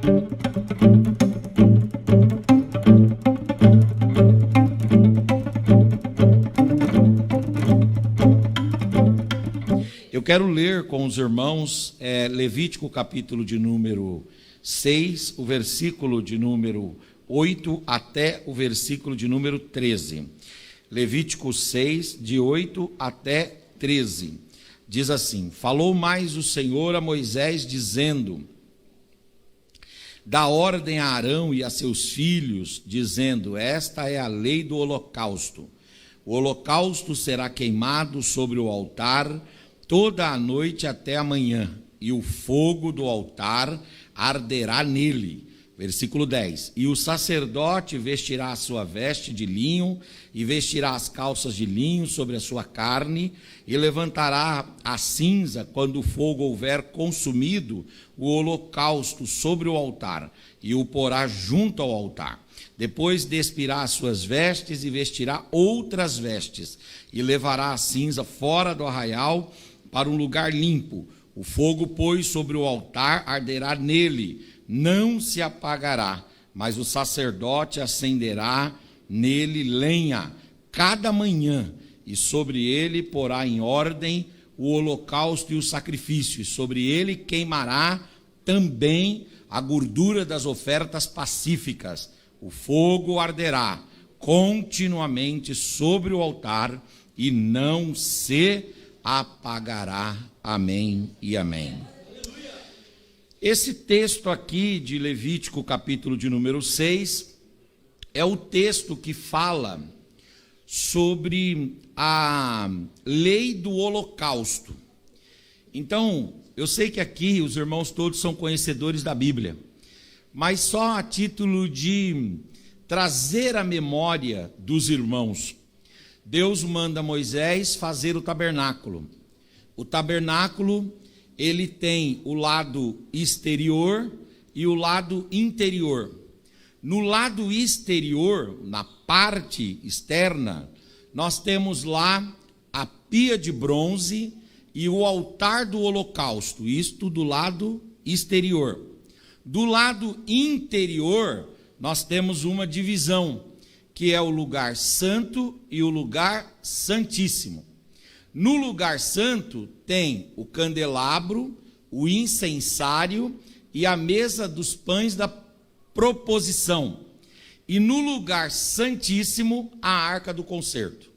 Eu quero ler com os irmãos Levítico capítulo de número 6, o versículo de número 8 até o versículo de número 13. Levítico 6, de 8 até 13. Diz assim: Falou mais o Senhor a Moisés, dizendo: Dá ordem a Arão e a seus filhos, dizendo: Esta é a lei do holocausto. O holocausto será queimado sobre o altar toda a noite até amanhã, e o fogo do altar arderá nele. Versículo 10. E o sacerdote vestirá a sua veste de linho, e vestirá as calças de linho sobre a sua carne, e levantará a cinza quando o fogo houver consumido o holocausto sobre o altar, e o porá junto ao altar. Depois despirá as suas vestes e vestirá outras vestes, e levará a cinza fora do arraial para um lugar limpo. O fogo, pois, sobre o altar arderá nele, não se apagará, mas o sacerdote acenderá nele lenha cada manhã, e sobre ele porá em ordem o holocausto e o sacrifício, e sobre ele queimará também a gordura das ofertas pacíficas. O fogo arderá continuamente sobre o altar e não se apagará. Amém e amém. Esse texto aqui de Levítico, capítulo de número 6, é o texto que fala sobre a lei do holocausto. Então, eu sei que aqui os irmãos todos são conhecedores da Bíblia, mas só a título de trazer a memória dos irmãos. Deus manda Moisés fazer o tabernáculo. O tabernáculo, ele tem o lado exterior e o lado interior. No lado exterior, na parte externa, nós temos lá a pia de bronze e o altar do holocausto, isto do lado exterior. Do lado interior, nós temos uma divisão, que é o lugar santo e o lugar santíssimo. No lugar santo tem o candelabro, o incensário e a mesa dos pães da proposição. E no lugar santíssimo, a arca do concerto.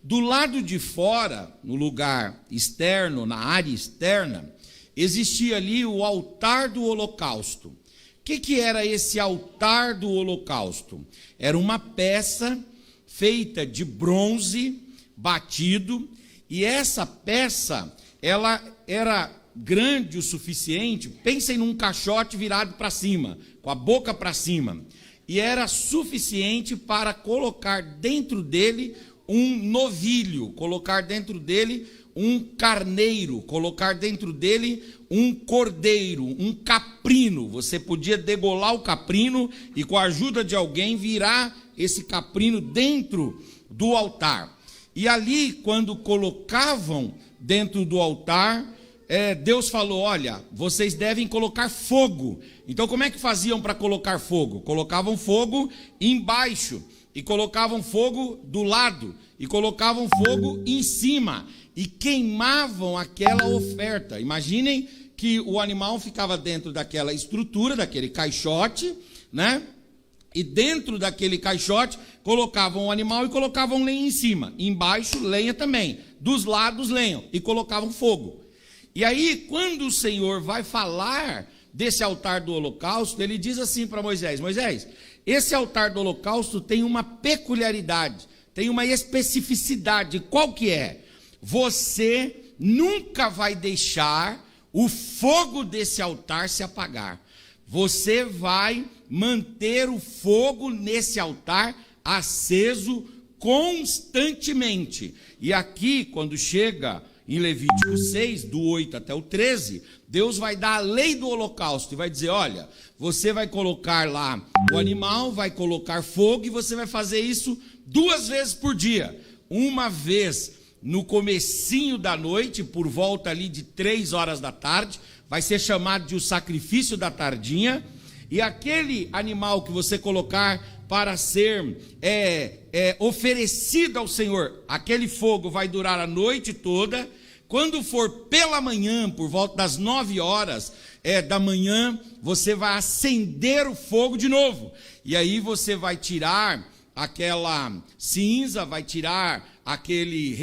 Do lado de fora, no lugar externo, na área externa, existia ali o altar do holocausto. O que era esse altar do holocausto? Era uma peça feita de bronze batido, e essa peça, ela era grande o suficiente, pensem num caixote virado para cima, com a boca para cima, e era suficiente para colocar dentro dele um novilho, colocar dentro dele um carneiro, colocar dentro dele um cordeiro, um caprino. Você podia degolar o caprino e, com a ajuda de alguém, virar esse caprino dentro do altar. E ali, quando colocavam dentro do altar, Deus falou: olha, vocês devem colocar fogo. Então, como é que faziam para colocar fogo? Colocavam fogo embaixo, e colocavam fogo do lado, e colocavam fogo em cima, e queimavam aquela oferta. Imaginem que o animal ficava dentro daquela estrutura, daquele caixote, né? E dentro daquele caixote colocavam o animal e colocavam lenha em cima. Embaixo, lenha também. Dos lados, lenha. E colocavam fogo. E aí, quando o Senhor vai falar desse altar do holocausto, ele diz assim para Moisés: Moisés, esse altar do holocausto tem uma peculiaridade, tem uma especificidade. Qual que é? Você nunca vai deixar o fogo desse altar se apagar. Você vai manter o fogo nesse altar aceso constantemente. E aqui, quando chega em Levítico 6, do 8 até o 13, Deus vai dar a lei do holocausto e vai dizer: olha, você vai colocar lá o animal, vai colocar fogo, e você vai fazer isso 2 vezes por dia. Uma vez no comecinho da noite, por volta ali de 3 horas da tarde, vai ser chamado de o sacrifício da tardinha. e aquele animal que você colocar para ser oferecido ao Senhor, aquele fogo vai durar a noite toda. Quando for pela manhã, por volta das 9 horas da manhã, você vai acender o fogo de novo, e aí você vai tirar aquela cinza, vai tirar aquele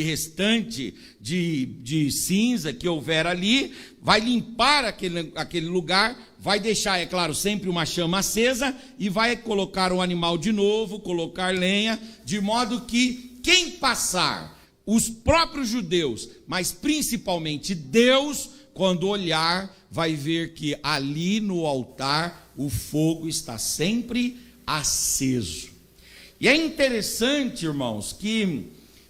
restante de cinza que houver ali, vai limpar aquele lugar, vai deixar, é claro, sempre uma chama acesa, e vai colocar o animal de novo, colocar lenha, de modo que quem passar, os próprios judeus, mas principalmente Deus, quando olhar, vai ver que ali no altar o fogo está sempre aceso. E é interessante, irmãos, que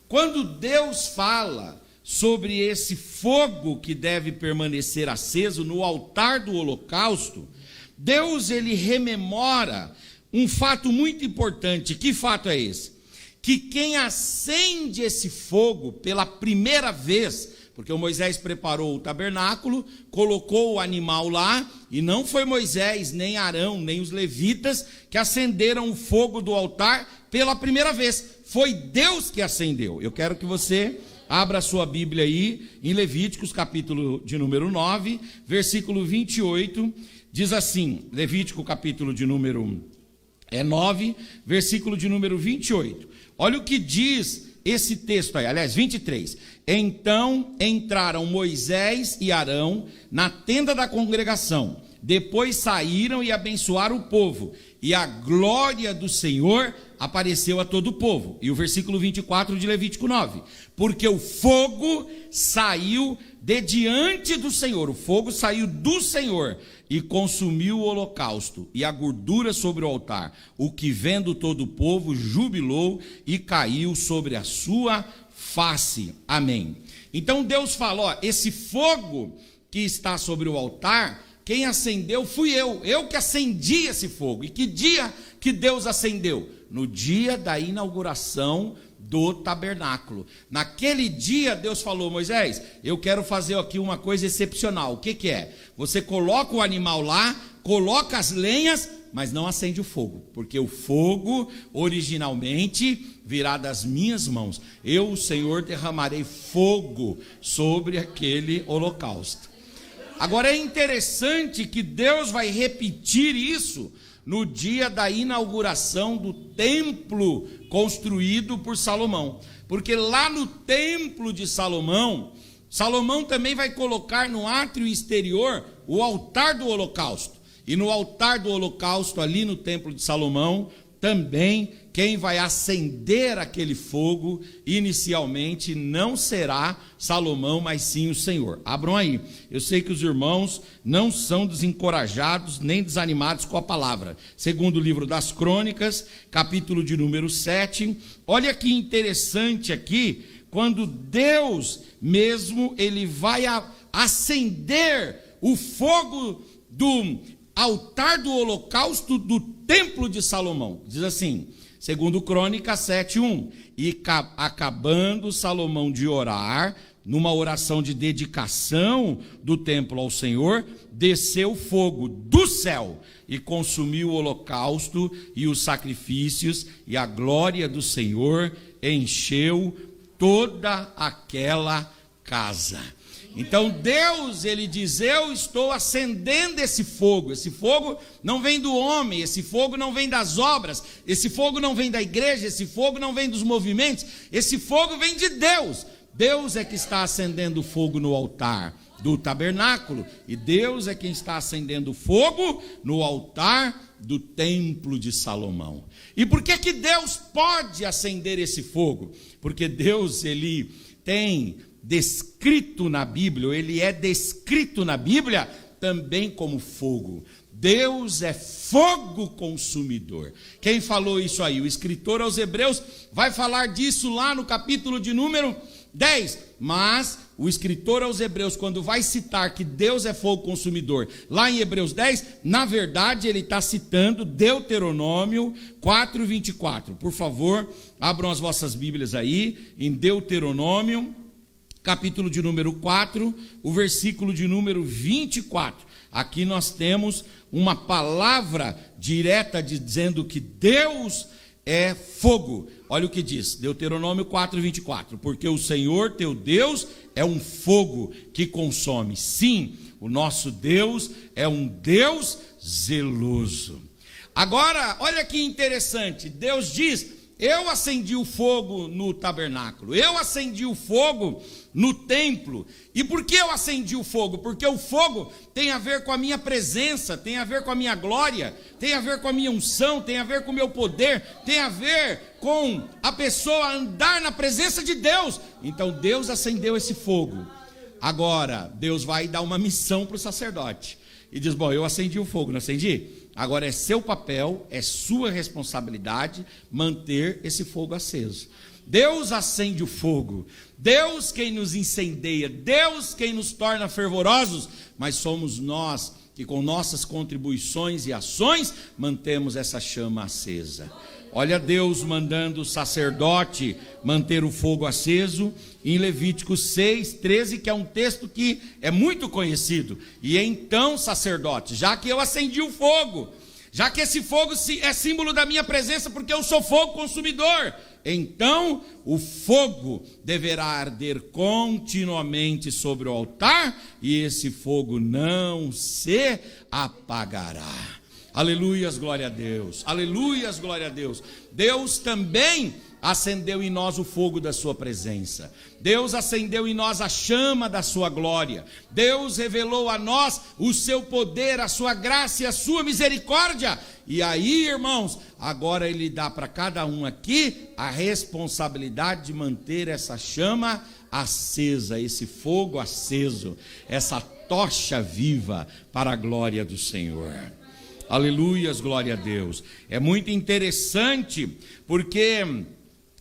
quando Deus fala sobre esse fogo que deve permanecer aceso no altar do holocausto, Deus ele rememora um fato muito importante. Que fato é esse? Que quem acende esse fogo pela primeira vez, porque o Moisés preparou o tabernáculo, colocou o animal lá, e não foi Moisés, nem Arão, nem os levitas que acenderam o fogo do altar pela primeira vez, foi Deus que acendeu. Eu quero que você abra a sua Bíblia aí, em Levíticos, capítulo de número 9, versículo 28, diz assim, Levítico, capítulo de número 9, versículo de número 28. Olha o que diz esse texto aí, aliás, 23. Então entraram Moisés e Arão na tenda da congregação, depois saíram e abençoaram o povo, e a glória do Senhor apareceu a todo o povo. E o versículo 24 de Levítico 9, porque o fogo saiu de diante do Senhor, o fogo saiu do Senhor, e consumiu o holocausto e a gordura sobre o altar, o que vendo todo o povo jubilou e caiu sobre a sua face. Amém. Então Deus falou, esse fogo que está sobre o altar, quem acendeu fui eu que acendi esse fogo. E que dia que Deus acendeu? No dia da inauguração do tabernáculo. Naquele dia Deus falou, Moisés, eu quero fazer aqui uma coisa excepcional. O que é? Você coloca o animal lá, coloca as lenhas, mas não acende o fogo, porque o fogo originalmente virá das minhas mãos. Eu, o Senhor, derramarei fogo sobre aquele holocausto. Agora é interessante que Deus vai repetir isso no dia da inauguração do templo construído por Salomão, porque lá no templo de Salomão, Salomão também vai colocar no átrio exterior o altar do holocausto, e no altar do holocausto ali no templo de Salomão, também quem vai acender aquele fogo inicialmente não será Salomão, mas sim o Senhor. Abram aí. Eu sei que os irmãos não são desencorajados nem desanimados com a palavra. Segundo o livro das Crônicas, capítulo de número 7. Olha que interessante aqui, quando Deus mesmo, ele vai acender o fogo do altar do holocausto do templo de Salomão. Diz assim, segundo Crônicas 7:1, e acabando Salomão de orar, numa oração de dedicação do templo ao Senhor, desceu fogo do céu e consumiu o holocausto e os sacrifícios, e a glória do Senhor encheu toda aquela casa. Então Deus, ele diz, eu estou acendendo esse fogo não vem do homem, esse fogo não vem das obras, esse fogo não vem da igreja, esse fogo não vem dos movimentos, esse fogo vem de Deus. Deus é que está acendendo o fogo no altar do tabernáculo, e Deus é quem está acendendo o fogo no altar do templo de Salomão. E por que Deus pode acender esse fogo? Porque Deus, ele tem descrito na Bíblia, ele é descrito na Bíblia também como fogo. Deus é fogo consumidor. Quem falou isso aí? O escritor aos Hebreus vai falar disso lá no capítulo de número 10. Mas o escritor aos Hebreus, quando vai citar que Deus é fogo consumidor, lá em Hebreus 10, na verdade ele está citando Deuteronômio 4:24. Por favor, abram as vossas Bíblias aí, em Deuteronômio capítulo de número 4, o versículo de número 24. Aqui nós temos uma palavra direta dizendo que Deus é fogo. Olha o que diz, Deuteronômio 4, 24. Porque o Senhor teu Deus é um fogo que consome. Sim, o nosso Deus é um Deus zeloso. Agora, olha que interessante, Deus diz: eu acendi o fogo no tabernáculo, eu acendi o fogo no templo. E por que eu acendi o fogo? Porque o fogo tem a ver com a minha presença, tem a ver com a minha glória, tem a ver com a minha unção, tem a ver com o meu poder, tem a ver com a pessoa andar na presença de Deus. Então Deus acendeu esse fogo. Agora Deus vai dar uma missão para o sacerdote e diz: bom, eu acendi o fogo, não acendi? Agora é seu papel, é sua responsabilidade manter esse fogo aceso. Deus acende o fogo, Deus quem nos incendeia, Deus quem nos torna fervorosos, mas somos nós que com nossas contribuições e ações mantemos essa chama acesa. Olha Deus mandando o sacerdote manter o fogo aceso em Levítico 6, 13, que é um texto que é muito conhecido. E então, sacerdote, já que eu acendi o fogo, já que esse fogo é símbolo da minha presença, porque eu sou fogo consumidor, então o fogo deverá arder continuamente sobre o altar, e esse fogo não se apagará. Aleluias, glória a Deus, aleluias, glória a Deus. Deus também acendeu em nós o fogo da sua presença. Deus acendeu em nós a chama da sua glória. Deus revelou a nós o seu poder, a sua graça e a sua misericórdia. E aí, irmãos, agora Ele dá para cada um aqui a responsabilidade de manter essa chama acesa, esse fogo aceso, essa tocha viva para a glória do Senhor. Aleluias, glória a Deus. É muito interessante, porque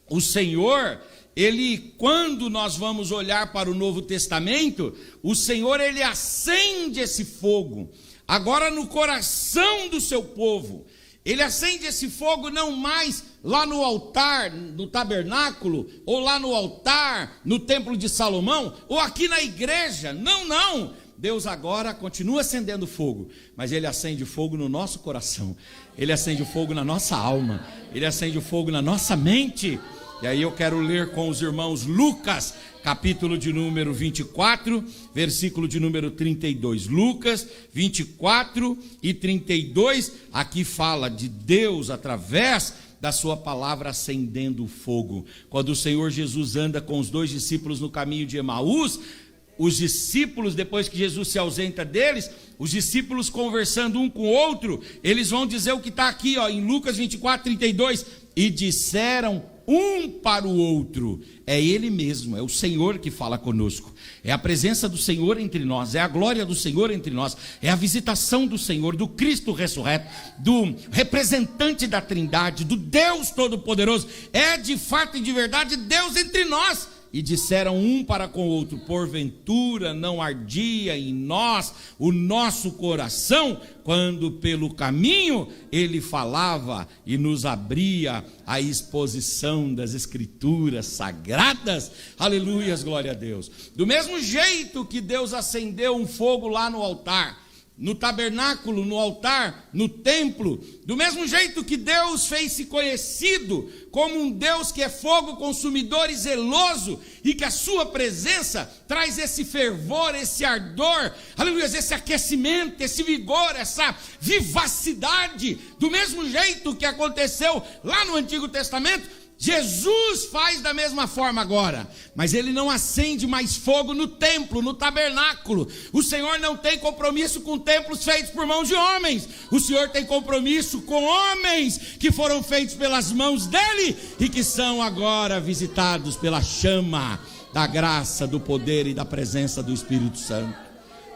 o Senhor, Ele, quando nós vamos olhar para o Novo Testamento, o Senhor, Ele acende esse fogo, agora no coração do seu povo. Ele acende esse fogo não mais lá no altar, no tabernáculo, ou lá no altar, no templo de Salomão, ou aqui na igreja, não. Deus agora continua acendendo fogo, mas Ele acende o fogo no nosso coração, Ele acende o fogo na nossa alma, Ele acende o fogo na nossa mente. E aí eu quero ler com os irmãos Lucas, capítulo de número 24, versículo de número 32. Lucas 24 e 32, aqui fala de Deus através da sua palavra acendendo o fogo. Quando o Senhor Jesus anda com os 2 discípulos no caminho de Emaús, os discípulos, depois que Jesus se ausenta deles, os discípulos conversando um com o outro, eles vão dizer o que está aqui, em Lucas 24, 32, e disseram um para o outro. É Ele mesmo, é o Senhor que fala conosco, é a presença do Senhor entre nós, é a glória do Senhor entre nós, é a visitação do Senhor, do Cristo ressurreto, do representante da Trindade, do Deus Todo-Poderoso, é de fato e de verdade Deus entre nós. E disseram um para com o outro: porventura não ardia em nós o nosso coração, quando pelo caminho Ele falava e nos abria a exposição das Escrituras sagradas? Aleluias, glória a Deus. Do mesmo jeito que Deus acendeu um fogo lá no altar, no tabernáculo, no altar, no templo, do mesmo jeito que Deus fez-se conhecido como um Deus que é fogo consumidor e zeloso, e que a sua presença traz esse fervor, esse ardor, aleluia, esse aquecimento, esse vigor, essa vivacidade, do mesmo jeito que aconteceu lá no Antigo Testamento, Jesus faz da mesma forma agora, mas Ele não acende mais fogo no templo, no tabernáculo. O Senhor não tem compromisso com templos feitos por mãos de homens. O Senhor tem compromisso com homens que foram feitos pelas mãos dEle e que são agora visitados pela chama da graça, do poder e da presença do Espírito Santo.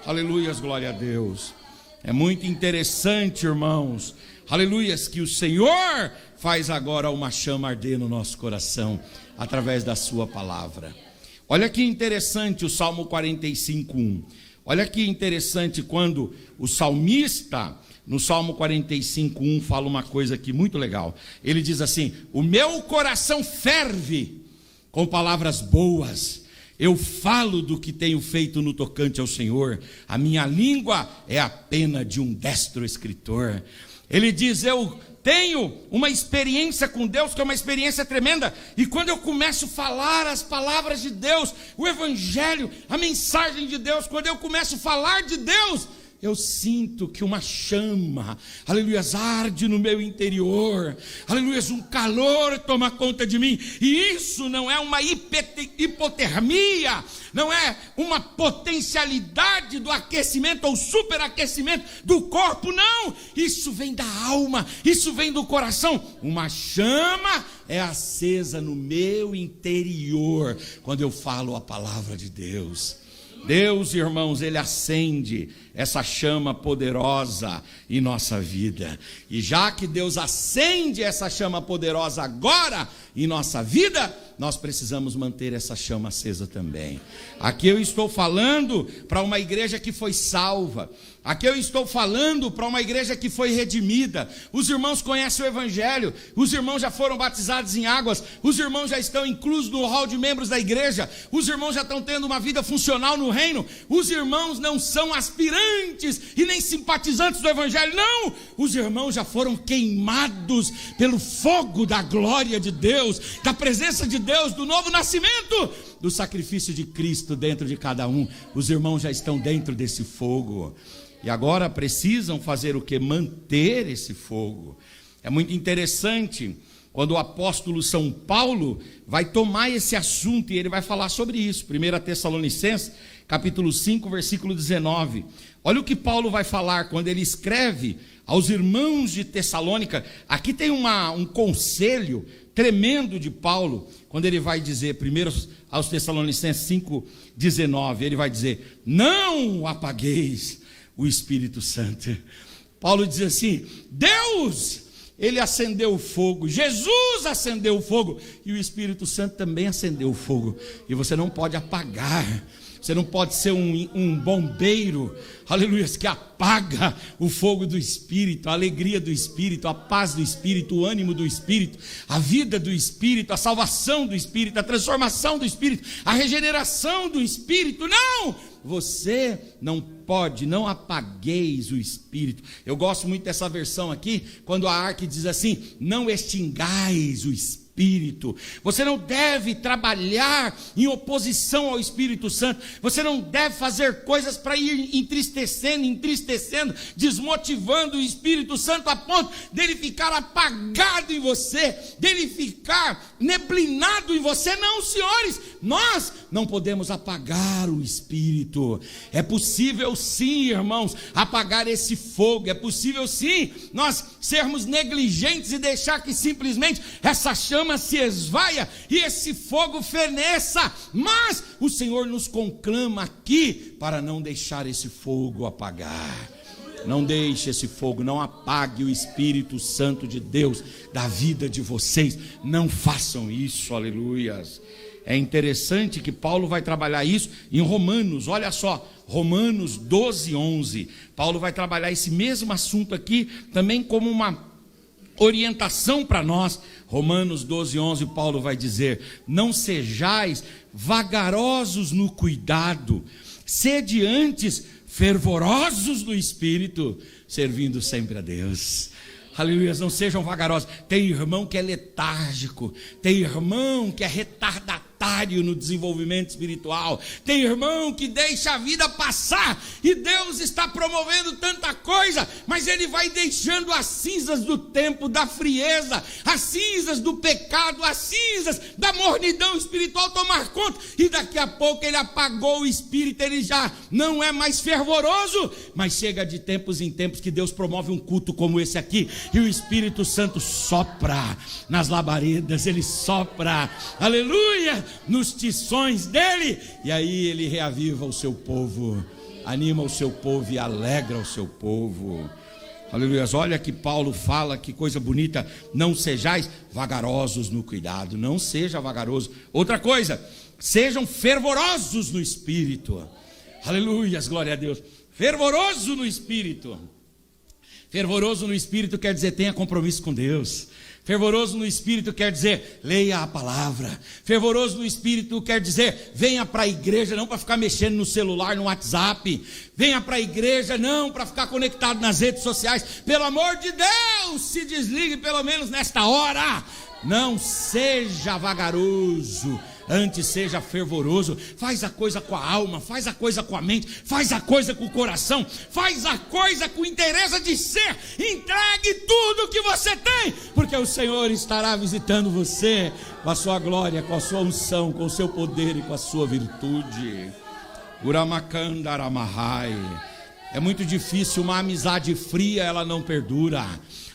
Aleluias, glória a Deus. É muito interessante, irmãos, aleluias, que o Senhor faz agora uma chama arder no nosso coração, através da sua palavra. Olha que interessante o Salmo 45:1. Olha que interessante quando o salmista, no Salmo 45:1, fala uma coisa aqui muito legal. Ele diz assim: o meu coração ferve com palavras boas, Eu falo do que tenho feito no tocante ao Senhor. A minha língua é a pena de um destro escritor. Ele diz: eu tenho uma experiência com Deus, que é uma experiência tremenda. E quando eu começo a falar as palavras de Deus, o Evangelho, a mensagem de Deus, quando eu começo a falar de Deus, eu sinto que uma chama, aleluia, arde no meu interior, aleluia, um calor toma conta de mim. E isso não é uma hipotermia, não é uma potencialidade do aquecimento ou superaquecimento do corpo, não. Isso vem da alma, isso vem do coração. Uma chama é acesa no meu interior quando eu falo a palavra de Deus. Deus, irmãos, Ele acende essa chama poderosa em nossa vida. E já que Deus acende essa chama poderosa agora em nossa vida, nós precisamos manter essa chama acesa também. Aqui eu estou falando para uma igreja que foi salva. Aqui eu estou falando para uma igreja que foi redimida. Os irmãos conhecem o Evangelho, os irmãos já foram batizados em águas, os irmãos já estão inclusos no hall de membros da igreja, os irmãos já estão tendo uma vida funcional no reino. Os irmãos não são aspirantes e nem simpatizantes do Evangelho, não. Os irmãos já foram queimados pelo fogo da glória de Deus, da presença de Deus, do novo nascimento, do sacrifício de Cristo dentro de cada um. Os irmãos já estão dentro desse fogo. E agora precisam fazer o que? Manter esse fogo. É muito interessante quando o apóstolo São Paulo vai tomar esse assunto e ele vai falar sobre isso. 1 Tessalonicenses, capítulo 5, versículo 19. Olha o que Paulo vai falar quando ele escreve aos irmãos de Tessalônica. Aqui tem um conselho tremendo de Paulo, quando ele vai dizer, primeiro aos Tessalonicenses 5, 19, ele vai dizer: não apagueis o Espírito Santo. Paulo diz assim: Deus, Ele acendeu o fogo, Jesus acendeu o fogo, e o Espírito Santo também acendeu o fogo, e você não pode apagar. Você não pode ser um bombeiro, aleluia, que apaga o fogo do Espírito, a alegria do Espírito, a paz do Espírito, o ânimo do Espírito, a vida do Espírito, a salvação do Espírito, a transformação do Espírito, a regeneração do Espírito. Não! Você não pode, não apagueis o Espírito. Eu gosto muito dessa versão aqui, quando a Arque diz assim: não extingais o Espírito. Você não deve trabalhar em oposição ao Espírito Santo. Você não deve fazer coisas para ir entristecendo, desmotivando o Espírito Santo a ponto dele ficar apagado em você, dele ficar neblinado em você. Não, senhores, nós não podemos apagar o Espírito. É possível sim, irmãos, apagar esse fogo. É possível sim nós sermos negligentes e deixar que simplesmente essa chama se esvaia e esse fogo feneça. Mas o Senhor nos conclama aqui para não deixar esse fogo apagar. Não deixe esse fogo, não apague o Espírito Santo de Deus da vida de vocês. Não façam isso, aleluias. É interessante que Paulo vai trabalhar isso em Romanos. Olha só, Romanos 12, 11. Paulo vai trabalhar esse mesmo assunto aqui também como uma orientação para nós. Romanos 12, 11, Paulo vai dizer: não sejais vagarosos no cuidado, sede antes fervorosos no Espírito, servindo sempre a Deus. Aleluia, não sejam vagarosos. Tem irmão que é letárgico, tem irmão que é retardatário no desenvolvimento espiritual, tem irmão que deixa a vida passar, e Deus está promovendo tanta coisa, mas ele vai deixando as cinzas do tempo, da frieza, as cinzas do pecado, as cinzas da mornidão espiritual tomar conta, e daqui a pouco ele apagou o espírito, ele já não é mais fervoroso. Mas chega de tempos em tempos que Deus promove um culto como esse aqui, e o Espírito Santo sopra nas labaredas, ele sopra, aleluia, nos tições dele, e aí ele reaviva o seu povo, anima o seu povo e alegra o seu povo. Aleluia. Olha que Paulo fala, que coisa bonita: não sejais vagarosos no cuidado. Não seja vagaroso. Outra coisa, sejam fervorosos no Espírito. Aleluia, glória a Deus. Fervoroso no Espírito. Fervoroso no espírito quer dizer tenha compromisso com Deus. Fervoroso no espírito quer dizer leia a palavra. Fervoroso no espírito quer dizer venha para a igreja não para ficar mexendo no celular, no WhatsApp. Venha para a igreja não para ficar conectado nas redes sociais. Pelo amor de Deus, se desligue pelo menos nesta hora. Não seja vagaroso, antes seja fervoroso. Faz a coisa com a alma, faz a coisa com a mente, faz a coisa com o coração, faz a coisa com interesse de ser. Entregue tudo que você tem, porque o Senhor estará visitando você com a sua glória, com a sua unção, com o seu poder e com a sua virtude. Uramacandaramahai. É muito difícil, uma amizade fria, ela não perdura.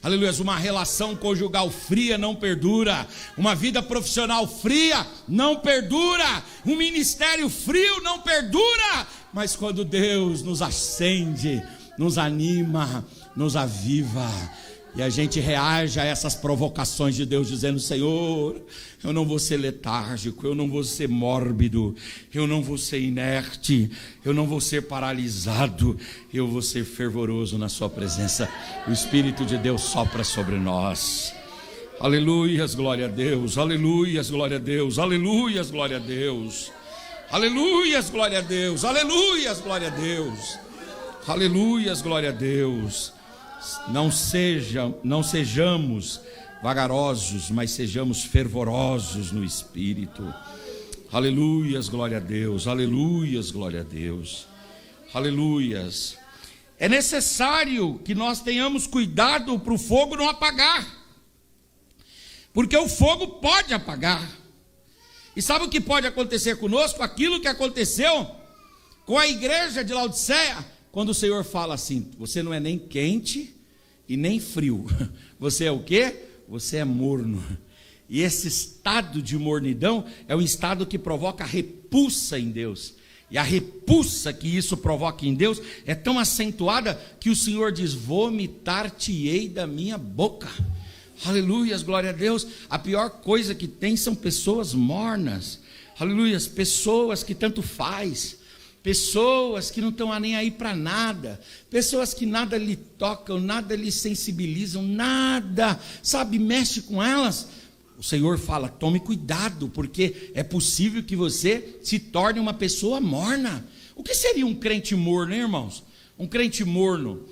Aleluia, uma relação conjugal fria não perdura. Uma vida profissional fria não perdura. Um ministério frio não perdura. Mas quando Deus nos acende, nos anima, nos aviva, e a gente reage a essas provocações de Deus, dizendo: Senhor, eu não vou ser letárgico, eu não vou ser mórbido, eu não vou ser inerte, eu não vou ser paralisado, eu vou ser fervoroso na sua presença. O Espírito de Deus sopra sobre nós. Aleluias, glória a Deus, aleluias, glória a Deus, aleluias, glória a Deus, aleluias, glória a Deus, aleluias, glória a Deus, aleluias, glória a Deus. Não sejamos vagarosos, mas sejamos fervorosos no Espírito. Aleluias, glória a Deus, aleluias, glória a Deus, aleluias. É necessário que nós tenhamos cuidado para o fogo não apagar, porque o fogo pode apagar. E sabe o que pode acontecer conosco? Aquilo que aconteceu com a igreja de Laodiceia, quando o Senhor fala assim: você não é nem quente e nem frio, você é o quê? Você é morno. E esse estado de mornidão é um estado que provoca repulsa em Deus. E a repulsa que isso provoca em Deus é tão acentuada que o Senhor diz: vomitar-te-ei da minha boca. Aleluias, glória a Deus. A pior coisa que tem são pessoas mornas. Aleluias, pessoas que tanto faz, pessoas que não estão nem aí para nada, pessoas que nada lhe tocam, nada lhe sensibilizam, nada, sabe, mexe com elas. O Senhor fala: tome cuidado, porque é possível que você se torne uma pessoa morna. O que seria um crente morno, hein, irmãos? Um crente morno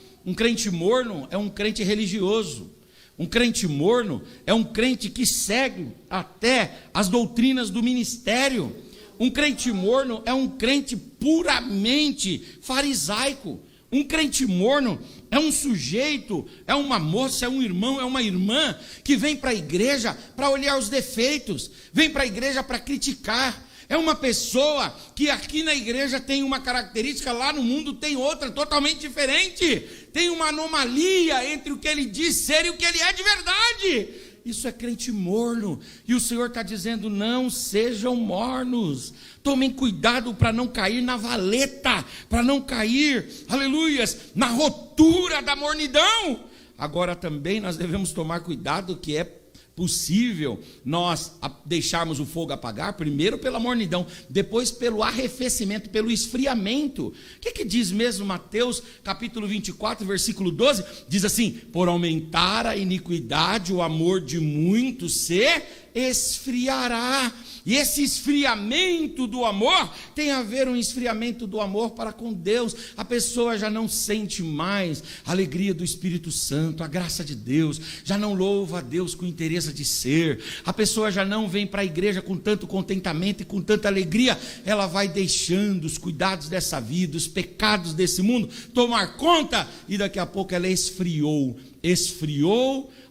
é um crente religioso. Um crente morno é um crente que segue até as doutrinas do ministério. Um crente morno é um crente puramente farisaico. Um crente morno é um sujeito, é uma moça, é um irmão, é uma irmã que vem para a igreja para olhar os defeitos, vem para a igreja para criticar. É uma pessoa que aqui na igreja tem uma característica, lá no mundo tem outra totalmente diferente. Tem uma anomalia entre o que ele diz ser e o que ele é de verdade. Isso é crente morno. E o Senhor está dizendo: não sejam mornos. Tomem cuidado para não cair na valeta, para não cair, aleluias, na rotura da mornidão. Agora também nós devemos tomar cuidado, que é possível nós deixarmos o fogo apagar, primeiro pela mornidão, depois pelo arrefecimento, pelo esfriamento. O que diz mesmo Mateus capítulo 24, versículo 12? Diz assim: por aumentar a iniquidade, o amor de muitos se esfriará. E esse esfriamento do amor tem a ver um esfriamento do amor para com Deus. A pessoa já não sente mais a alegria do Espírito Santo, a graça de Deus, já não louva a Deus com interesse de ser. A pessoa já não vem para a igreja com tanto contentamento e com tanta alegria. Ela vai deixando os cuidados dessa vida, os pecados desse mundo tomar conta, e daqui a pouco ela esfriou,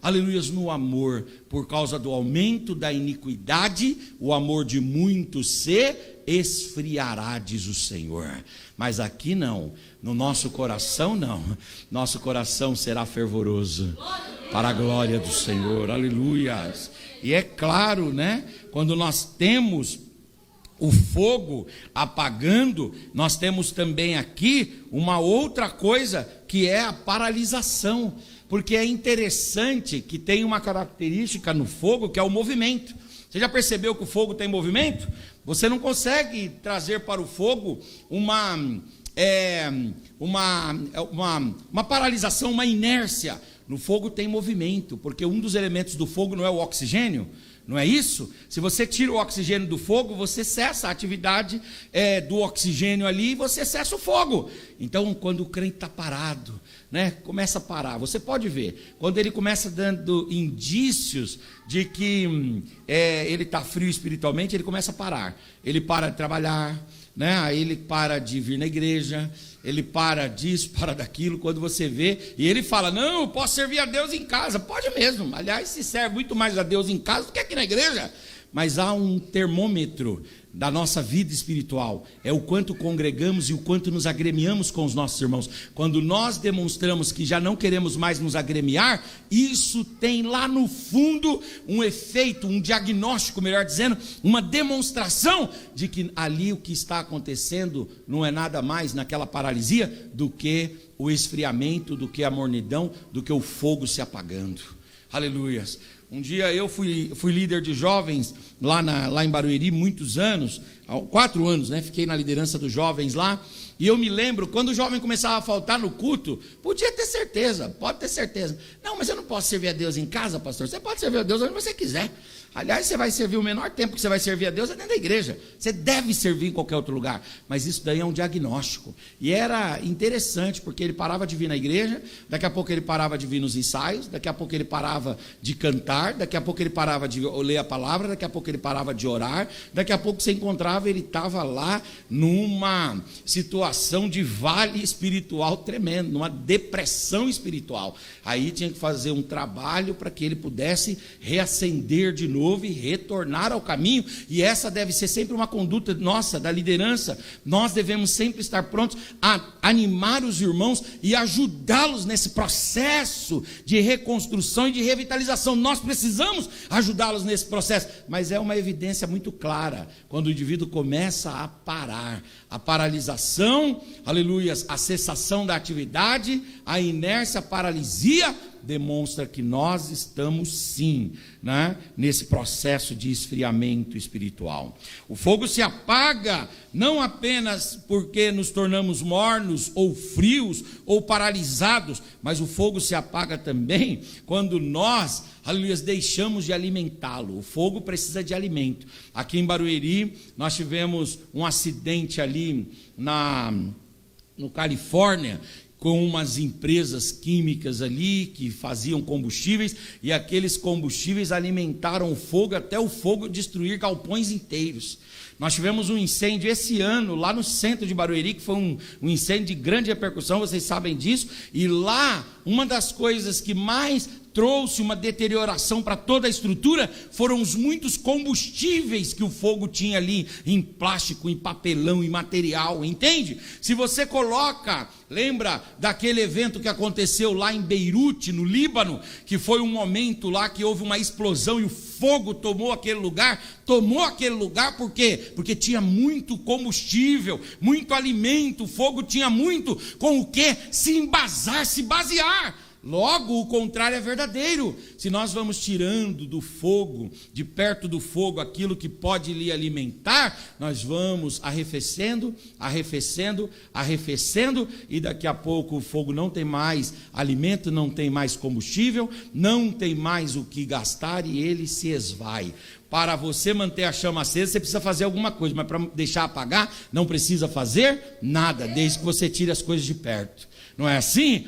aleluias, no amor. Por causa do aumento da iniquidade, o amor de muitos se esfriará, diz o Senhor. Mas aqui não, no nosso coração não. Nosso coração será fervoroso para a glória do Senhor, aleluias. E é claro, né, quando nós temos o fogo apagando, nós temos também aqui uma outra coisa, que é a paralisação. Porque é interessante que tem uma característica no fogo, que é o movimento. Você já percebeu que o fogo tem movimento? Você não consegue trazer para o fogo uma uma paralisação, uma inércia. No fogo tem movimento, porque um dos elementos do fogo não é o oxigênio? Não é isso? Se você tira o oxigênio do fogo, você cessa a atividade do oxigênio ali e você cessa o fogo. Então, quando o crente está parado, né, começa a parar, você pode ver, quando ele começa dando indícios de que ele está frio espiritualmente, ele começa a parar. Ele para de trabalhar, né, aí ele para de vir na igreja, ele para disso, para daquilo. Quando você vê, e ele fala: não, eu posso servir a Deus em casa. Pode mesmo, aliás, se serve muito mais a Deus em casa do que aqui na igreja. Mas há um termômetro da nossa vida espiritual, é o quanto congregamos e o quanto nos agremiamos com os nossos irmãos. Quando nós demonstramos que já não queremos mais nos agremiar, isso tem lá no fundo um efeito, um diagnóstico, melhor dizendo, uma demonstração de que ali o que está acontecendo não é nada mais naquela paralisia do que o esfriamento, do que a mornidão, do que o fogo se apagando. Aleluias. Um dia eu fui líder de jovens lá em Barueri, muitos anos, 4 anos, né? Fiquei na liderança dos jovens lá. E eu me lembro, quando o jovem começava a faltar no culto, podia ter certeza, pode ter certeza. Não, mas eu não posso servir a Deus em casa, pastor. Você pode servir a Deus onde você quiser. Aliás, você vai servir o menor tempo que você vai servir a Deus é dentro da igreja. Você deve servir em qualquer outro lugar. Mas isso daí é um diagnóstico. E era interessante, porque ele parava de vir na igreja, daqui a pouco ele parava de vir nos ensaios, daqui a pouco ele parava de cantar, daqui a pouco ele parava de ler a palavra, daqui a pouco ele parava de orar, daqui a pouco você encontrava, ele estava lá numa situação de vale espiritual tremendo, numa depressão espiritual. Aí tinha que fazer um trabalho para que ele pudesse reacender de novo e retornar ao caminho. E essa deve ser sempre uma conduta nossa, da liderança. Nós devemos sempre estar prontos a animar os irmãos e ajudá-los nesse processo de reconstrução e de revitalização. Nós precisamos ajudá-los nesse processo, mas é uma evidência muito clara quando o indivíduo começa a parar, a paralisação, aleluias, a cessação da atividade, a inércia, a paralisia, demonstra que nós estamos sim, né, nesse processo de esfriamento espiritual. O fogo se apaga não apenas porque nos tornamos mornos ou frios ou paralisados, mas o fogo se apaga também quando nós, aleluia, deixamos de alimentá-lo. O fogo precisa de alimento. Aqui em Barueri nós tivemos um acidente ali no Califórnia, com umas empresas químicas ali que faziam combustíveis, e aqueles combustíveis alimentaram o fogo até o fogo destruir galpões inteiros. Nós tivemos um incêndio esse ano lá no centro de Barueri, que foi um incêndio de grande repercussão, vocês sabem disso, e lá uma das coisas que mais trouxe uma deterioração para toda a estrutura foram os muitos combustíveis que o fogo tinha ali, em plástico, em papelão, em material, entende? Se você coloca, lembra daquele evento que aconteceu lá em Beirute, no Líbano, que foi um momento lá que houve uma explosão e o fogo tomou aquele lugar por quê? Porque tinha muito combustível, muito alimento, o fogo tinha muito com o que se embasar, se basear. Logo, o contrário é verdadeiro. Se nós vamos tirando do fogo, de perto do fogo, aquilo que pode lhe alimentar, nós vamos arrefecendo, e daqui a pouco o fogo não tem mais alimento, não tem mais combustível, não tem mais o que gastar e ele se esvai. Para você manter a chama acesa, você precisa fazer alguma coisa, mas para deixar apagar, não precisa fazer nada, desde que você tire as coisas de perto. Não é assim?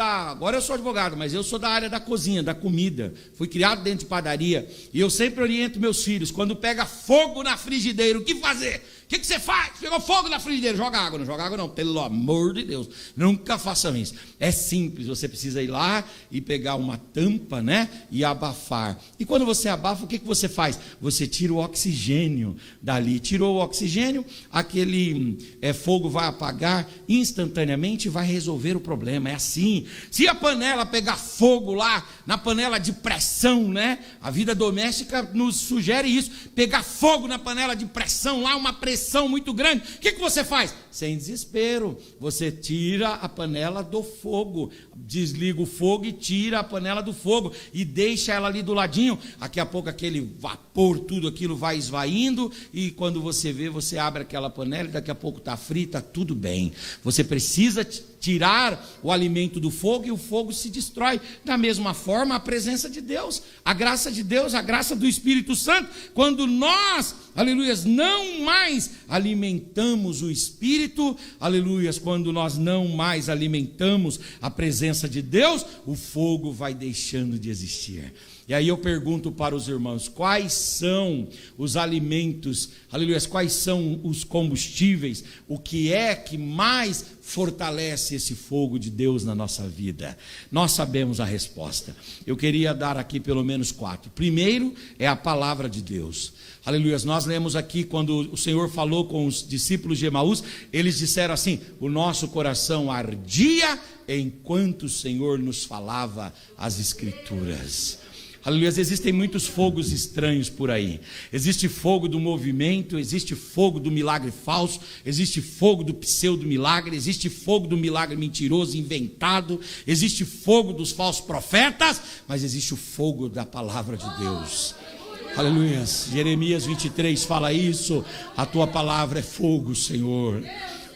Agora eu sou advogado, mas eu sou da área da cozinha, da comida. Fui criado dentro de padaria. E eu sempre oriento meus filhos, quando pega fogo na frigideira, o que fazer? O que você faz? Pegou fogo na frigideira, joga água. Não joga água não, pelo amor de Deus. Nunca façam isso. É simples, você precisa ir lá e pegar uma tampa, né? E abafar. E quando você abafa, o que você faz? Você tira o oxigênio dali. Tirou o oxigênio, aquele fogo vai apagar instantaneamente e vai resolver o problema. É assim. Se a panela pegar fogo lá, na panela de pressão, né? A vida doméstica nos sugere isso. Pegar fogo na panela de pressão lá, uma pressão muito grande. O que você faz? sem desespero. Você tira a panela do fogo, desliga o fogo e tira a panela do fogo e deixa ela ali do ladinho. Daqui a pouco aquele vapor, tudo aquilo vai esvaindo, e quando você vê, você abre aquela panela e daqui a pouco está frita, tudo bem. Você precisa tirar o alimento do fogo e o fogo se destrói. Da mesma forma, a presença de Deus, a graça de Deus, a graça do Espírito Santo, quando nós, aleluias, não mais alimentamos o Espírito, aleluias, quando nós não mais alimentamos a presença de Deus, o fogo vai deixando de existir. E aí eu pergunto para os irmãos, quais são os alimentos, aleluia, quais são os combustíveis, o que é que mais fortalece esse fogo de Deus na nossa vida? Nós sabemos a resposta. Eu queria dar aqui pelo menos 4. Primeiro é a palavra de Deus. Aleluia, nós lemos aqui quando o Senhor falou com os discípulos de Emaús, eles disseram assim: o nosso coração ardia enquanto o Senhor nos falava as Escrituras. Aleluia, existem muitos fogos estranhos por aí. Existe fogo do movimento, existe fogo do milagre falso, existe fogo do pseudo milagre, existe fogo do milagre mentiroso, inventado, existe fogo dos falsos profetas, mas existe o fogo da palavra de Deus. Aleluia, Jeremias 23 fala isso: a tua palavra é fogo, Senhor.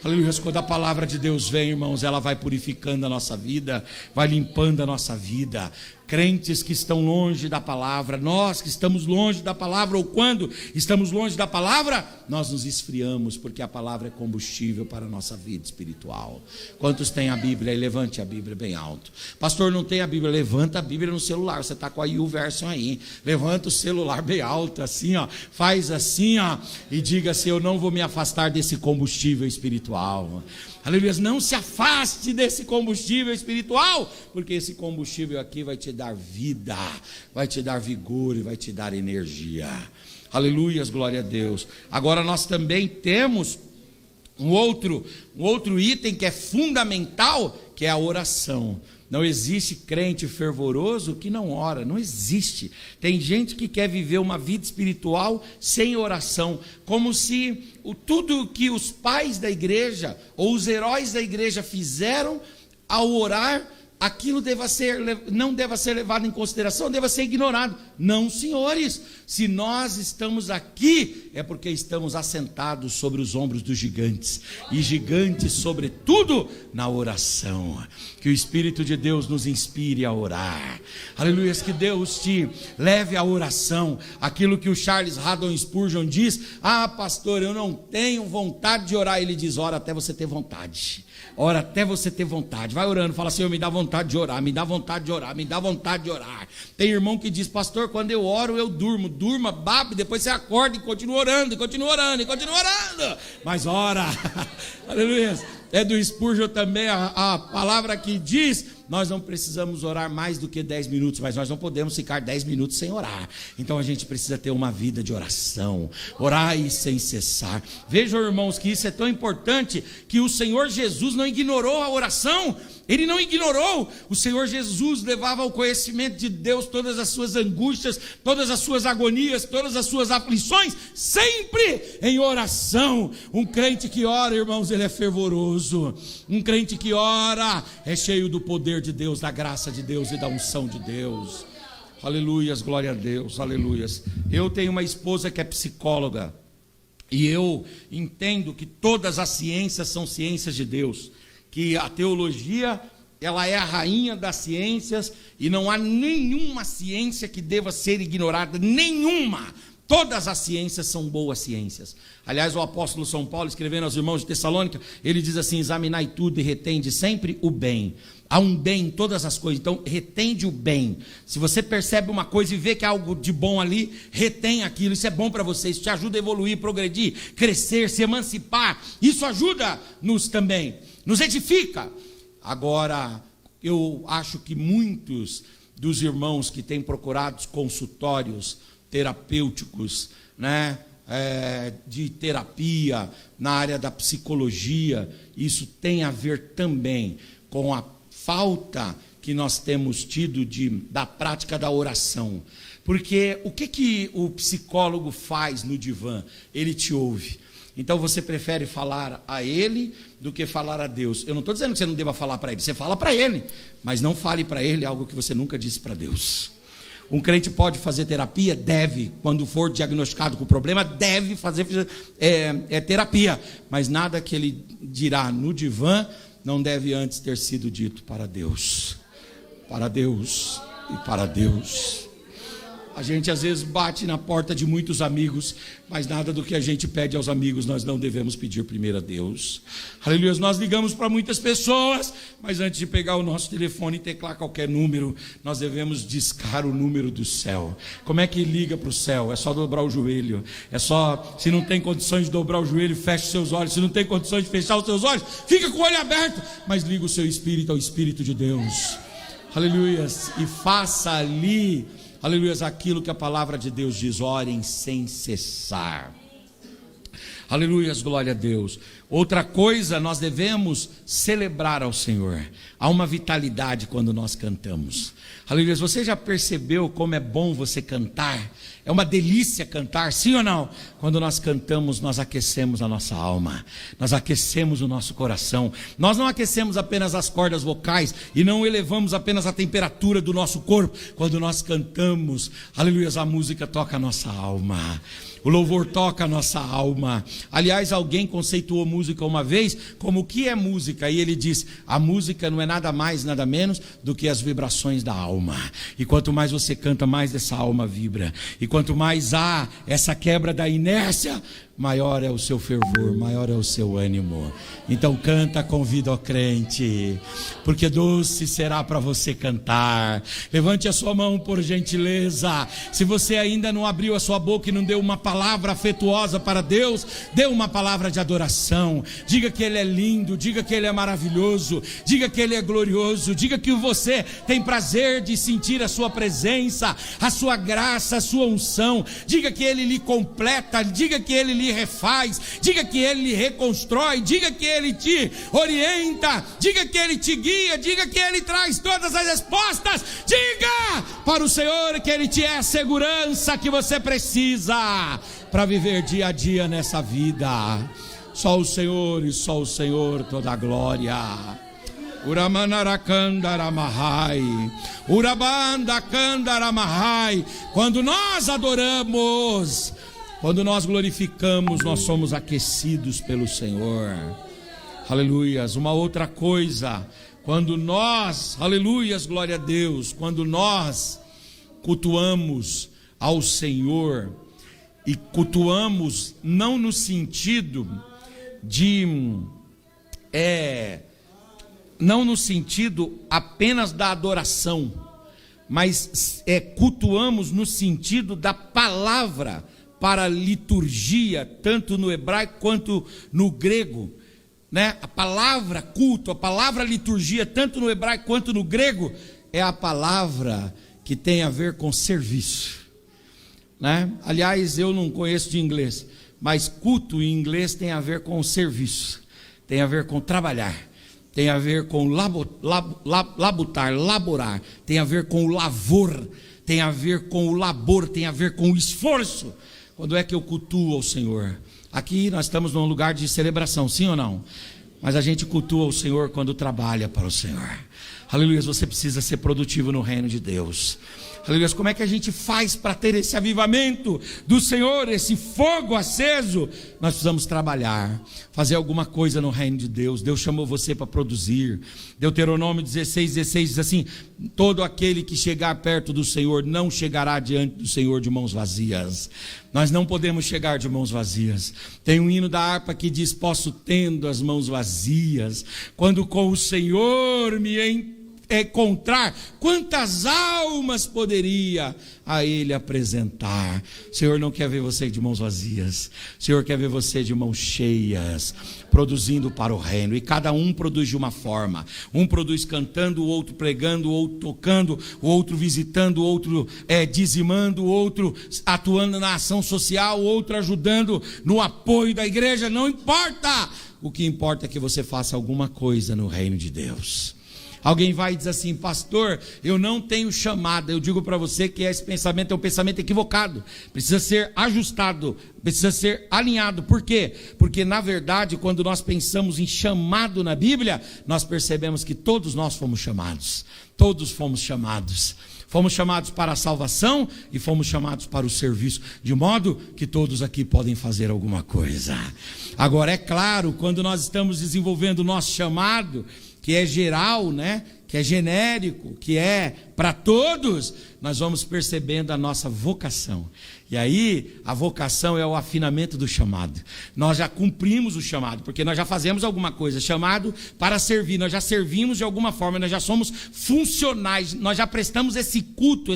Aleluia, quando a palavra de Deus vem, irmãos, ela vai purificando a nossa vida, vai limpando a nossa vida. Crentes que estão longe da palavra, nós que estamos longe da palavra, ou quando estamos longe da palavra, nós nos esfriamos, porque a palavra é combustível para a nossa vida espiritual. Quantos têm a Bíblia? E levante a Bíblia bem alto. Pastor, não tem a Bíblia? Levanta a Bíblia no celular, você está com a YouVersion aí, levanta o celular bem alto, assim ó, faz assim ó, e diga assim: eu não vou me afastar desse combustível espiritual. Aleluia, não se afaste desse combustível espiritual, porque esse combustível aqui vai te dar vida, vai te dar vigor e vai te dar energia. Aleluia, glória a Deus. Agora nós também temos um outro item que é fundamental, que é a oração. Não existe crente fervoroso que não ora, não existe. Tem gente que quer viver uma vida espiritual sem oração, como se tudo que os pais da igreja ou os heróis da igreja fizeram ao orar, aquilo não deva ser levado em consideração, deva ser ignorado. Não, senhores, se nós estamos aqui, é porque estamos assentados sobre os ombros dos gigantes, e gigantes sobretudo na oração. Que o Espírito de Deus nos inspire a orar. Aleluia, que Deus te leve à oração. Aquilo que o Charles Haddon Spurgeon diz: ah, pastor, eu não tenho vontade de orar. Ele diz: ora até você ter vontade. Ora até você ter vontade. Vai orando, fala: Senhor, me dá vontade de orar, me dá vontade de orar, me dá vontade de orar. Tem irmão que diz: pastor, quando eu oro eu durmo. Durma, babe, depois você acorda e continua orando, e continua orando, e continua orando. Mas ora, aleluia. É do Spurgeon também a palavra que diz: nós não precisamos orar mais do que 10 minutos, mas nós não podemos ficar 10 minutos sem orar. Então a gente precisa ter uma vida de oração, orar e sem cessar. Vejam, irmãos, que isso é tão importante, que o Senhor Jesus não ignorou a oração. Ele não ignorou. O Senhor Jesus levava ao conhecimento de Deus todas as suas angústias, todas as suas agonias, todas as suas aflições, sempre em oração. Um crente que ora, irmãos, ele é fervoroso. Um crente que ora é cheio do poder de Deus, da graça de Deus e da unção de Deus. Aleluias, glória a Deus, aleluias. Eu tenho uma esposa que é psicóloga, e eu entendo que todas as ciências são ciências de Deus, que a teologia, ela é a rainha das ciências, e não há nenhuma ciência que deva ser ignorada, nenhuma. Todas as ciências são boas ciências. Aliás, o apóstolo São Paulo, escrevendo aos irmãos de Tessalônica, ele diz assim: examinai tudo e retende sempre o bem. Há um bem em todas as coisas, então retende o bem. Se você percebe uma coisa e vê que há algo de bom ali, retém aquilo. Isso é bom para você, isso te ajuda a evoluir, progredir, crescer, se emancipar. Isso ajuda-nos também, nos edifica. Agora, eu acho que muitos dos irmãos que têm procurado consultórios terapêuticos, né, de terapia, na área da psicologia, isso tem a ver também com a falta que nós temos tido da prática da oração. Porque o que o psicólogo faz no divã? Ele te ouve. Então você prefere falar a ele do que falar a Deus. Eu não estou dizendo que você não deva falar para ele, você fala para ele, mas não fale para ele algo que você nunca disse para Deus. Um crente pode fazer terapia? Deve. Quando for diagnosticado com problema, deve fazer terapia. Mas nada que ele dirá no divã não deve antes ter sido dito para Deus. Para Deus e para Deus. A gente às vezes bate na porta de muitos amigos, mas nada do que a gente pede aos amigos nós não devemos pedir primeiro a Deus. Aleluia, nós ligamos para muitas pessoas, mas antes de pegar o nosso telefone e teclar qualquer número, nós devemos discar o número do céu. Como é que liga para o céu? É só dobrar o joelho. É só, se não tem condições de dobrar o joelho, feche seus olhos. Se não tem condições de fechar os seus olhos, fica com o olho aberto, mas liga o seu espírito ao Espírito de Deus. Aleluia, e faça ali, aleluia, aquilo que a palavra de Deus diz: orem sem cessar. Aleluia, glória a Deus. Outra coisa, nós devemos celebrar ao Senhor. Há uma vitalidade quando nós cantamos. Aleluia, você já percebeu como é bom você cantar? É uma delícia cantar, sim ou não? Quando nós cantamos, nós aquecemos a nossa alma, nós aquecemos o nosso coração. Nós não aquecemos apenas as cordas vocais e não elevamos apenas a temperatura do nosso corpo. Quando nós cantamos, aleluia, a música toca a nossa alma. O louvor toca a nossa alma. Aliás, alguém conceituou música uma vez como o que é música, e ele diz: a música não é nada mais, nada menos do que as vibrações da alma. E quanto mais você canta, mais essa alma vibra. E quanto mais há essa quebra da inércia, maior é o seu fervor, maior é o seu ânimo. Então canta com vida, ó crente, porque doce será para você cantar. Levante a sua mão por gentileza. Se você ainda não abriu a sua boca e não deu uma palavra afetuosa para Deus, dê uma palavra de adoração. Diga que Ele é lindo, diga que Ele é maravilhoso, diga que Ele é glorioso, diga que você tem prazer de sentir a sua presença, a sua graça, a sua unção. Diga que Ele lhe completa, diga que Ele lhe refaz, diga que Ele lhe reconstrói, diga que Ele te orienta, diga que Ele te guia, diga que Ele traz todas as respostas. Diga para o Senhor que Ele te é a segurança que você precisa para viver dia a dia nessa vida. Só o Senhor e só o Senhor toda a glória. Uramanarakandharamahai, Urabandakandharamahai. Quando nós adoramos, quando nós glorificamos, nós somos aquecidos pelo Senhor. Aleluias. Uma outra coisa, quando nós, aleluias, glória a Deus, quando nós cultuamos ao Senhor, e cultuamos não no sentido de não no sentido apenas da adoração, mas cultuamos no sentido da palavra para liturgia, tanto no hebraico quanto no grego, né? A palavra culto, a palavra liturgia, tanto no hebraico quanto no grego, é a palavra que tem a ver com serviço, né? Aliás, eu não conheço de inglês, mas culto em inglês tem a ver com serviço, tem a ver com trabalhar, tem a ver com laborar, tem a ver com o lavor, tem a ver com o labor, tem a ver com o esforço. Quando é que eu cultuo ao Senhor? Aqui nós estamos num lugar de celebração, sim ou não? Mas a gente cultua o Senhor quando trabalha para o Senhor. Aleluia, você precisa ser produtivo no reino de Deus. Aleluia, como é que a gente faz para ter esse avivamento do Senhor, esse fogo aceso? Nós precisamos trabalhar, fazer alguma coisa no reino de Deus. Deus chamou você para produzir. Deuteronômio 16:16 diz assim: todo aquele que chegar perto do Senhor não chegará diante do Senhor de mãos vazias. Nós não podemos chegar de mãos vazias. Tem um hino da harpa que diz: posso tendo as mãos vazias, quando com o Senhor me encontrar, quantas almas poderia a Ele apresentar? O Senhor não quer ver você de mãos vazias, o Senhor quer ver você de mãos cheias, produzindo para o reino. E cada um produz de uma forma. Um produz cantando, o outro pregando, o outro tocando, o outro visitando, o outro dizimando, o outro atuando na ação social, o outro ajudando no apoio da igreja. Não importa, o que importa é que você faça alguma coisa no reino de Deus. Alguém vai e diz assim: pastor, eu não tenho chamada. Eu digo para você que esse pensamento é um pensamento equivocado, precisa ser ajustado, precisa ser alinhado. Por quê? Porque na verdade, quando nós pensamos em chamado na Bíblia, nós percebemos que todos nós fomos chamados. Todos fomos chamados. Fomos chamados para a salvação e fomos chamados para o serviço, de modo que todos aqui podem fazer alguma coisa. Agora, é claro, quando nós estamos desenvolvendo o nosso chamado, que é geral, né? Que é genérico, que é para todos, nós vamos percebendo a nossa vocação. E aí, a vocação é o afinamento do chamado. Nós já cumprimos o chamado, porque nós já fazemos alguma coisa, chamado para servir, nós já servimos de alguma forma, nós já somos funcionais, nós já prestamos esse culto,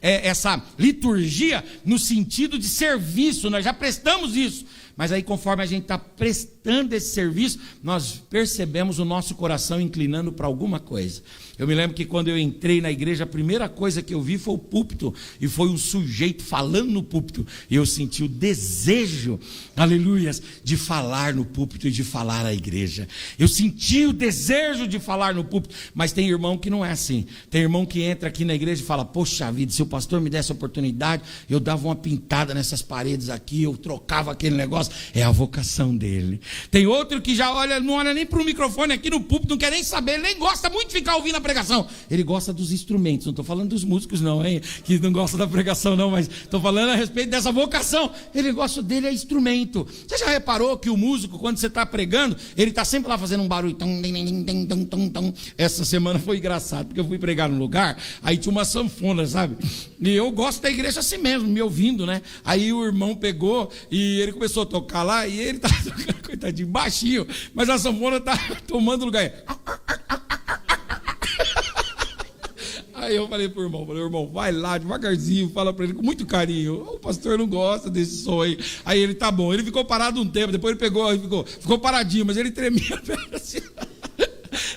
essa liturgia no sentido de serviço, nós já prestamos isso. Mas aí, conforme a gente está prestando esse serviço, nós percebemos o nosso coração inclinando para alguma coisa. Eu me lembro que quando eu entrei na igreja, a primeira coisa que eu vi foi o púlpito, e foi um sujeito falando no púlpito, e eu senti o desejo, aleluias, de falar no púlpito e de falar à igreja. Eu senti o desejo de falar no púlpito, mas tem irmão que não é assim. Tem irmão que entra aqui na igreja e fala: poxa vida, se o pastor me desse a oportunidade, eu dava uma pintada nessas paredes aqui, eu trocava aquele negócio. É a vocação dele. Tem outro que já não olha nem para o microfone aqui no púlpito, não quer nem saber, ele nem gosta muito de ficar ouvindo a pregação. Ele gosta dos instrumentos, não estou falando dos músicos não, hein, que não gosta da pregação não, mas estou falando a respeito dessa vocação. Ele gosta dele é instrumento. Você já reparou que o músico, quando você está pregando, ele está sempre lá fazendo um barulho. Essa semana foi engraçado, porque eu fui pregar num lugar, aí tinha uma sanfona, sabe? E eu gosto da igreja assim mesmo, me ouvindo, né? Aí o irmão pegou e ele começou a tocar lá, e ele tá tocando, coitadinho, baixinho, mas a sanfona tá tomando lugar. Aí eu falei pro irmão, irmão, vai lá devagarzinho, fala para ele com muito carinho: o pastor não gosta desse som aí. Aí ele: tá bom. Ele ficou parado um tempo, depois ele pegou, ficou paradinho, mas ele tremia assim,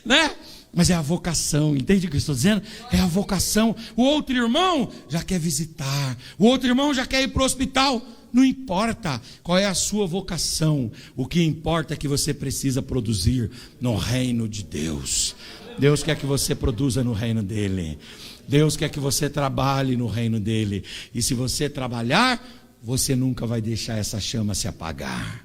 né? Mas é a vocação, entende o que eu estou dizendo? É a vocação. O outro irmão já quer visitar, o outro irmão já quer ir para o hospital. Não importa qual é a sua vocação, o que importa é que você precisa produzir no reino de Deus. Deus quer que você produza no reino dele. Deus quer que você trabalhe no reino dele. E se você trabalhar, você nunca vai deixar essa chama se apagar.